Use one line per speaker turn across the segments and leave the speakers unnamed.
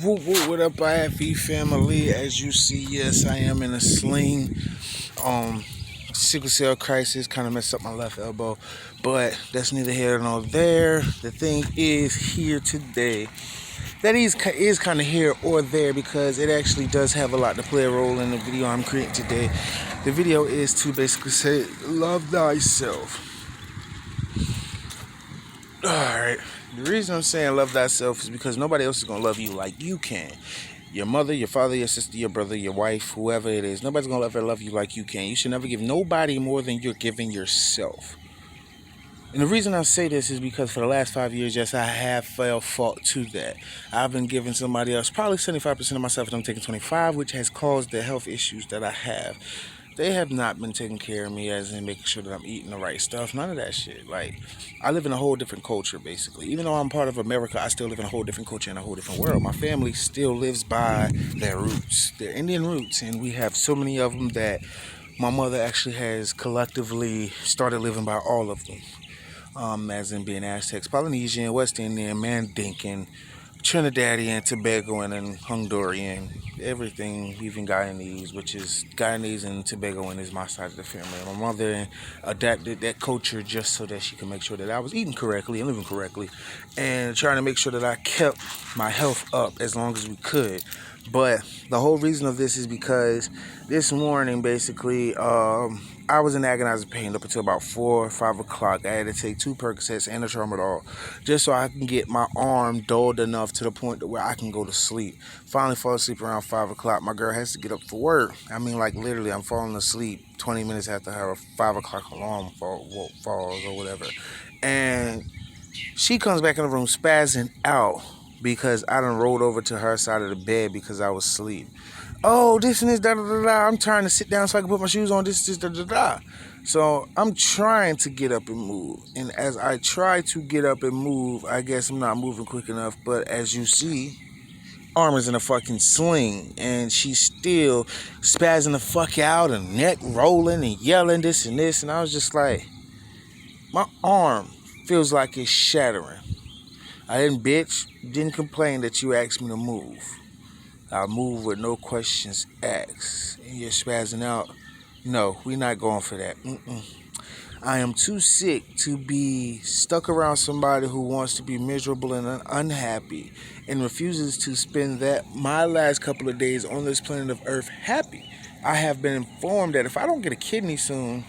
What up, IFE family? As you see, yes, I am in a sling. Um, Sickle cell crisis kind of messed up my left elbow, but that's neither here nor there. The thing is here today. That is kind of here or there because it actually does have a lot to play a role in the video I'm creating today. The video is to basically say, love thyself. Alright, the reason I'm saying love thyself is because nobody else is going to love you like you can. Your mother, your father, your sister, your brother, your wife, whoever it is, nobody's going to ever love you like you can. You should never give nobody more than you're giving yourself. And the reason I say this is because for the last 5 years, yes, I have fell fault to that. I've been giving somebody else probably 75% of myself, and I'm taking 25%, which has caused the health issues that I have. They have not been taking care of me, as in making sure that I'm eating the right stuff. None of that shit. Like, I live in a whole different culture, basically. Even though I'm part of America, I still live in a whole different culture in a whole different world. My family still lives by their roots, their Indian roots, and we have so many of them that my mother actually has collectively started living by all of them. As in being Aztecs, Polynesian, West Indian, Mandinkan, Trinidadian, Tobagoan, and Honduran, everything, even Guyanese, which is Guyanese and Tobagoan is my side of the family. My mother adapted that culture just so that she could make sure that I was eating correctly and living correctly, and trying to make sure that I kept my health up as long as we could. But the whole reason of this is because this morning, basically, I was in agonizing pain up until about 4 or 5 o'clock. I had to take 2 Percocets and a tramadol just so I can get my arm dulled enough to the point where I can go to sleep. Finally fall asleep around 5 o'clock. My girl has to get up for work. I mean, like, literally, I'm falling asleep 20 minutes after her 5 o'clock alarm falls or whatever. And she comes back in the room spazzing out because I done rolled over to her side of the bed because I was asleep. Oh, this and this, da da da da. I'm trying to sit down so I can put my shoes on, this, da da da. So I'm trying to get up and move. And as I try to get up and move, I guess I'm not moving quick enough. But as you see, arm is in a fucking sling. And she's still spazzing the fuck out and neck rolling and yelling this and this. And I was just like, my arm feels like it's shattering. I didn't complain that you asked me to move. I move with no questions asked. And you're spazzing out. No, we're not going for that. I am too sick to be stuck around somebody who wants to be miserable and unhappy and refuses to spend my last couple of days on this planet of Earth happy. I have been informed that if I don't get a kidney soon,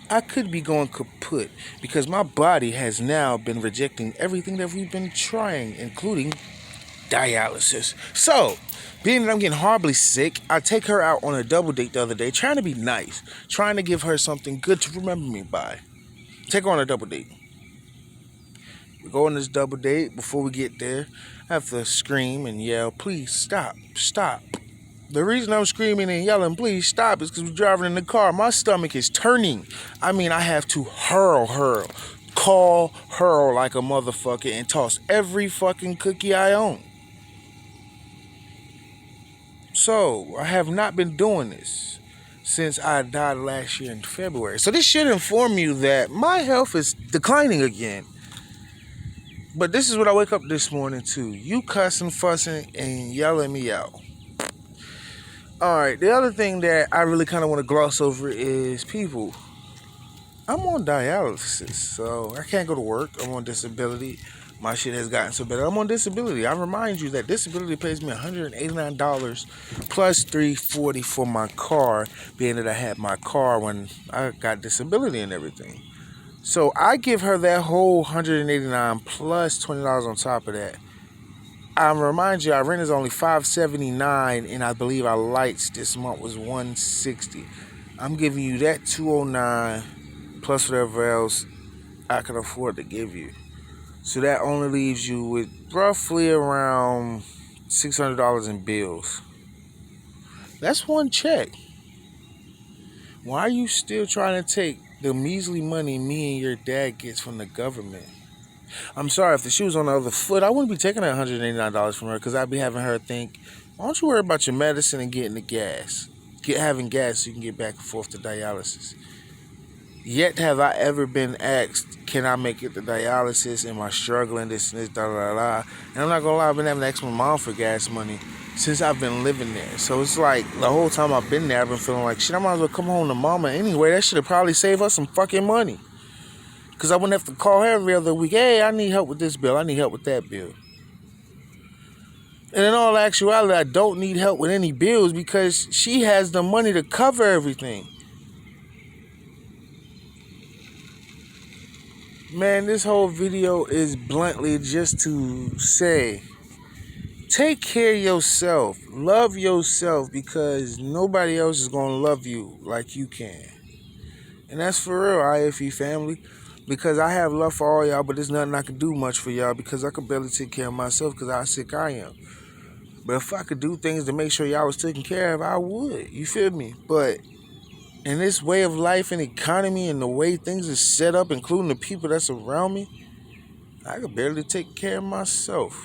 I could be going kaput because my body has now been rejecting everything that we've been trying, including dialysis. So, being that I'm getting horribly sick, I take her out on a double date the other day, trying to be nice, trying to give her something good to remember me by. Take her on a double date. We go on this double date. Before we get there, I have to scream and yell, please stop, stop. The reason I'm screaming and yelling, please stop, is because we're driving in the car. My stomach is turning. I mean, I have to hurl, call, hurl like a motherfucker and toss every fucking cookie I own. So, I have not been doing this since I died last year in February. So this should inform you that my health is declining again. But this is what I wake up this morning to. You cussing, fussing, and yelling me out. Alright, the other thing that I really kind of want to gloss over is people. I'm on dialysis, so I can't go to work. I'm on disability. My shit has gotten so bad. I'm on disability. I remind you that disability pays me $189 plus $340 for my car, being that I had my car when I got disability and everything. So I give her that whole $189 plus $20 on top of that. I remind you, our rent is only $579, and I believe our lights this month was $160. I'm giving you that $209 plus whatever else I can afford to give you. So that only leaves you with roughly around $600 in bills. That's one check. Why are you still trying to take the measly money me and your dad gets from the government? I'm sorry, if the shoe was on the other foot, I wouldn't be taking that $189 from her because I'd be having her think, why don't you worry about your medicine and getting the gas? Having gas so you can get back and forth to dialysis. Yet have I ever been asked, can I make it to dialysis? Am I struggling? This and this, da da da. And I'm not gonna lie, I've been having to ask my mom for gas money since I've been living there. So it's like the whole time I've been there, I've been feeling like shit. I might as well come home to mama anyway. That should have probably saved us some fucking money. Cause I wouldn't have to call her every other week. Hey, I need help with this bill. I need help with that bill. And in all actuality, I don't need help with any bills because she has the money to cover everything. Man, this whole video is bluntly just to say, take care of yourself. Love yourself because nobody else is going to love you like you can. And that's for real, IFE family. Because I have love for all y'all, but there's nothing I can do much for y'all because I can barely take care of myself because how sick I am. But if I could do things to make sure y'all was taken care of, I would. You feel me? But in this way of life and economy and the way things are set up, including the people that's around me, I could barely take care of myself.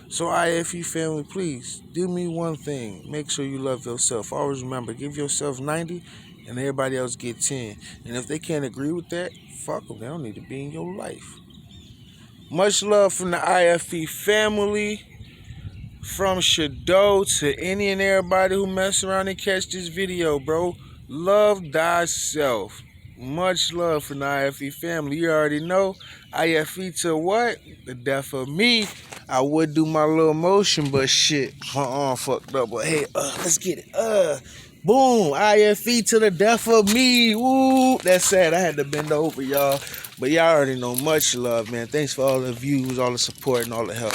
So IFE family, please, do me one thing. Make sure you love yourself. Always remember, give yourself 90 and everybody else get 10. And if they can't agree with that, fuck them. They don't need to be in your life. Much love from the IFE family. From Shadow to any and everybody who mess around and catch this video, bro. Love thyself. Much love from the IFE family. You already know. IFE to what? The death of me. I would do my little motion, but shit. Fucked up. But hey, let's get it. Boom. IFE to the death of me. Woo. That's sad. I had to bend over, y'all. But y'all already know. Much love, man. Thanks for all the views, all the support, and all the help.